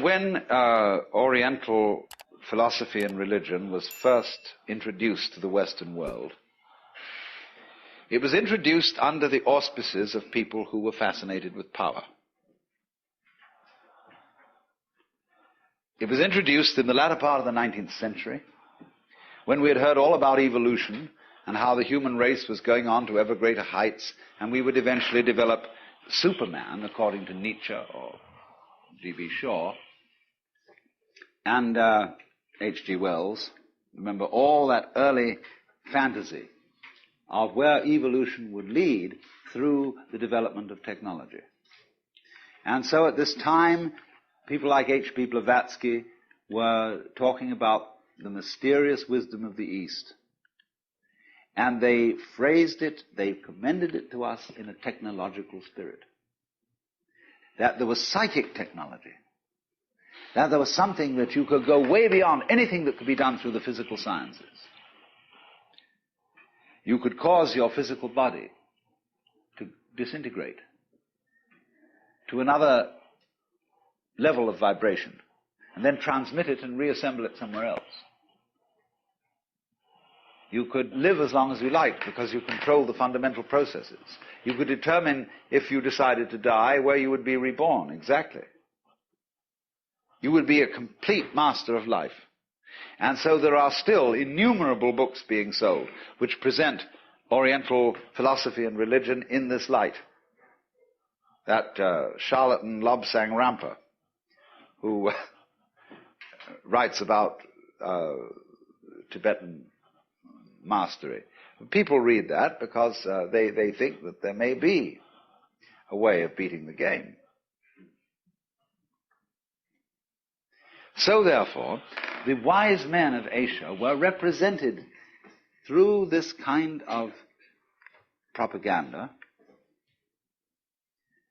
when Oriental philosophy and religion was first introduced to the Western world, it was introduced under the auspices of people who were fascinated with power. It was introduced in the latter part of the 19th century, when we had heard all about evolution and how the human race was going on to ever greater heights, and we would eventually develop Superman, according to Nietzsche or G.B. Shaw, and H.G. Wells. Remember all that early fantasy of where evolution would lead through the development of technology. And so at this time, people like H.P. Blavatsky were talking about the mysterious wisdom of the East. And they phrased it, they commended it to us in a technological spirit. That there was psychic technology. That there was something that you could go way beyond anything that could be done through the physical sciences. You could cause your physical body to disintegrate to another level of vibration, and then transmit it and reassemble it somewhere else. You could live as long as you liked because you control the fundamental processes. You could determine, if you decided to die, where you would be reborn, exactly. You would be a complete master of life. And so there are still innumerable books being sold which present Oriental philosophy and religion in this light. That charlatan Lobsang Rampa, who writes about Tibetan mastery. People read that because they think that there may be a way of beating the game. So therefore, the wise men of Asia were represented through this kind of propaganda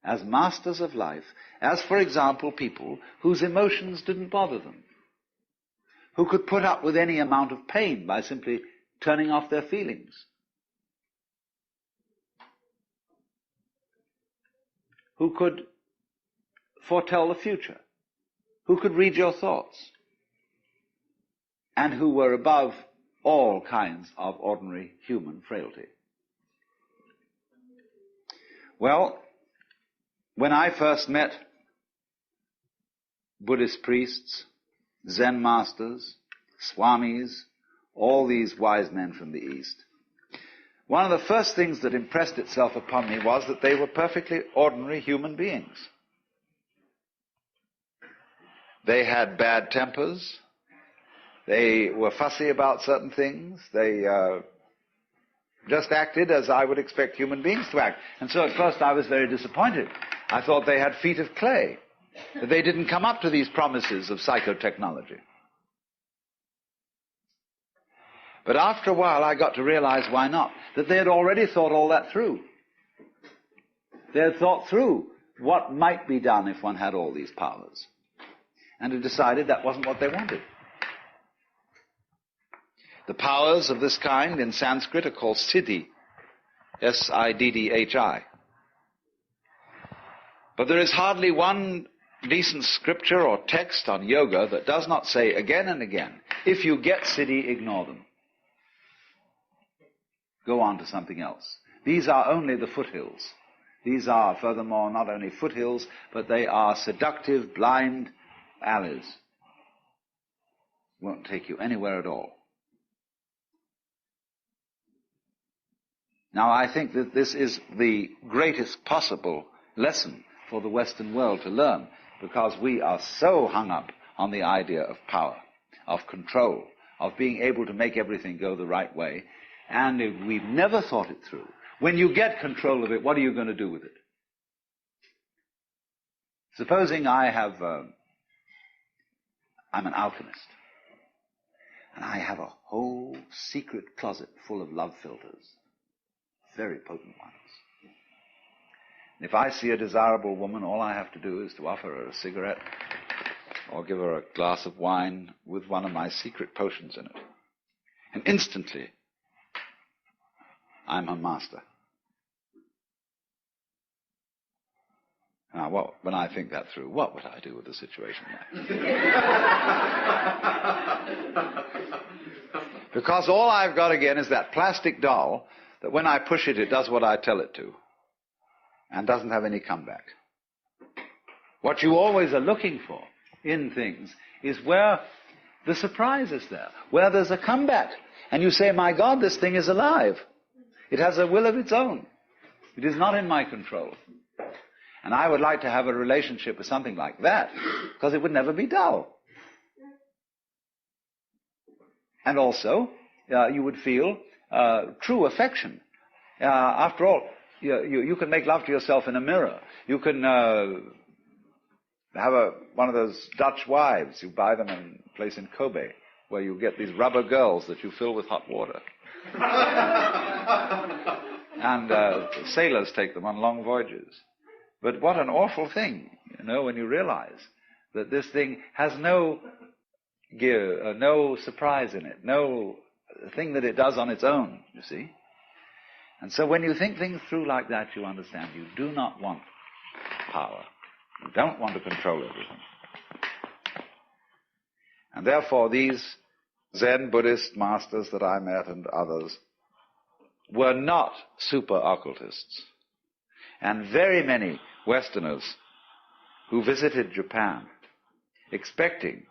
as masters of life, as, for example, people whose emotions didn't bother them, who could put up with any amount of pain by simply turning off their feelings. Who could foretell the future, who could read your thoughts, and who were above all kinds of ordinary human frailty. Well, when I first met Buddhist priests, Zen masters, swamis, all these wise men from the East, one of the first things that impressed itself upon me was that they were perfectly ordinary human beings. They had bad tempers. They were fussy about certain things. They just acted as I would expect human beings to act. And so at first I was very disappointed. I thought they had feet of clay, that they didn't come up to these promises of psychotechnology. But after a while I got to realize why not, that they had already thought all that through. They had thought through what might be done if one had all these powers, and had decided that wasn't what they wanted. The powers of this kind in Sanskrit are called siddhi, S-I-D-D-H-I. But there is hardly one decent scripture or text on yoga that does not say again and again, if you get siddhi, ignore them. Go on to something else. These are only the foothills. These are, furthermore, not only foothills, but they are seductive, blind alleys. Won't take you anywhere at all. Now, I think that this is the greatest possible lesson for the Western world to learn, because we are so hung up on the idea of power, of control, of being able to make everything go the right way, and we've never thought it through. When you get control of it, what are you going to do with it? Supposing I'm an alchemist, and I have a whole secret closet full of love filters, very potent ones. And if I see a desirable woman, all I have to do is to offer her a cigarette or give her a glass of wine with one of my secret potions in it. And instantly, I'm her master. Now, when I think that through, what would I do with a situation like Because all I've got again is that plastic doll that when I push it, it does what I tell it to and doesn't have any comeback. What you always are looking for in things is where the surprise is there, where there's a comeback. And you say, my God, this thing is alive. It has a will of its own. It is not in my control. And I would like to have a relationship with something like that, because it would never be dull. And also, you would feel true affection. After all, you can make love to yourself in a mirror. You can have one of those Dutch wives. You buy them in a place in Kobe, where you get these rubber girls that you fill with hot water. And sailors take them on long voyages. But what an awful thing, when you realize that this thing has no gear, no surprise in it, no thing that it does on its own, you see. And so when you think things through like that, you understand you do not want power. You don't want to control everything. And therefore these Zen Buddhist masters that I met and others were not super occultists. And very many Westerners who visited Japan expecting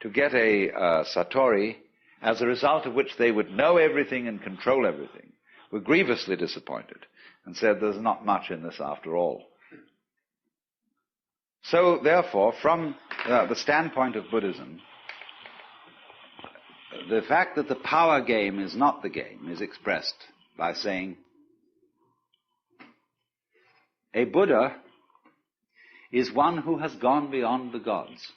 to get a satori, as a result of which they would know everything and control everything, were grievously disappointed and said, there's not much in this after all. So, therefore, from the standpoint of Buddhism, the fact that the power game is not the game is expressed by saying, a Buddha is one who has gone beyond the gods,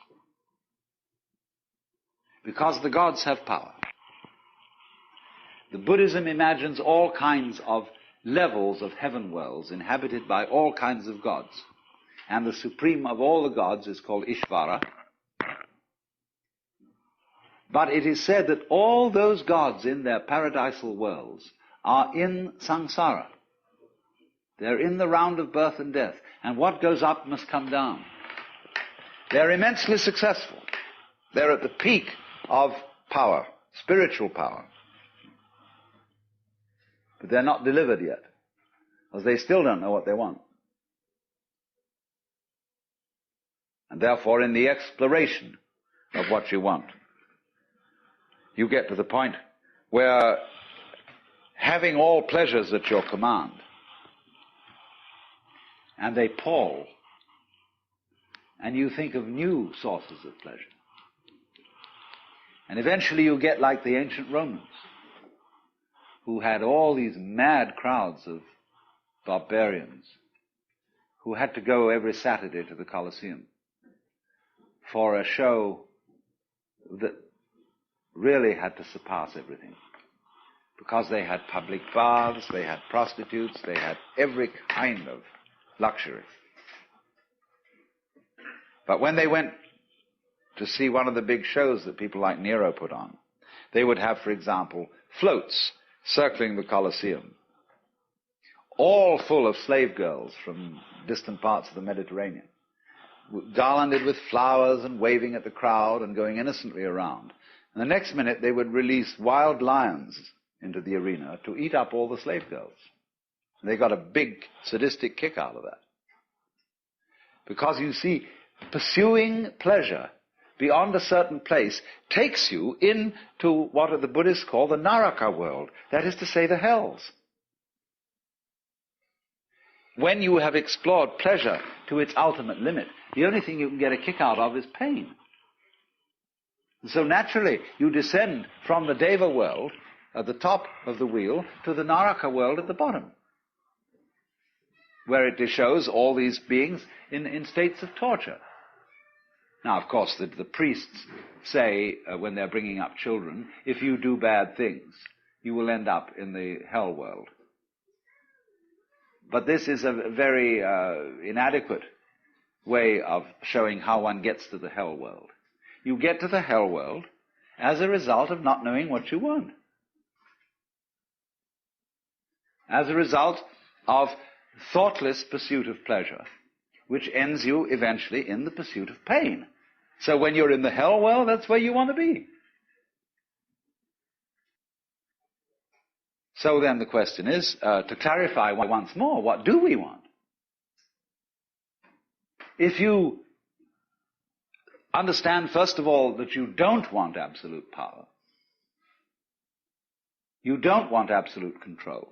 because the gods have power. The Buddhism imagines all kinds of levels of heaven worlds inhabited by all kinds of gods. And the supreme of all the gods is called Ishvara. But it is said that all those gods in their paradisal worlds are in samsara. They're in the round of birth and death. And what goes up must come down. They're immensely successful. They're at the peak of power, spiritual power. But they're not delivered yet, because they still don't know what they want. And therefore, in the exploration of what you want, you get to the point where having all pleasures at your command, and they pall, and you think of new sources of pleasure. And eventually you get like the ancient Romans, who had all these mad crowds of barbarians who had to go every Saturday to the Colosseum for a show that really had to surpass everything. Because they had public baths, they had prostitutes, they had every kind of luxury. But when they went to see one of the big shows that people like Nero put on, they would have, for example, floats circling the Colosseum, all full of slave girls from distant parts of the Mediterranean, garlanded with flowers and waving at the crowd and going innocently around. And the next minute they would release wild lions into the arena to eat up all the slave girls. And they got a big sadistic kick out of that. Because you see, pursuing pleasure beyond a certain place takes you into what the Buddhists call the Naraka world, that is to say, the hells. When you have explored pleasure to its ultimate limit, the only thing you can get a kick out of is pain. And so naturally, you descend from the Deva world at the top of the wheel to the Naraka world at the bottom, where it shows all these beings in states of torture. Now, of course, the priests say, when they're bringing up children, if you do bad things, you will end up in the hell world. But this is a very inadequate way of showing how one gets to the hell world. You get to the hell world as a result of not knowing what you want. As a result of thoughtless pursuit of pleasure, which ends you eventually in the pursuit of pain. So when you're in the hell, well, that's where you want to be. So then the question is, to clarify once more, what do we want? If you understand, first of all, that you don't want absolute power, you don't want absolute control,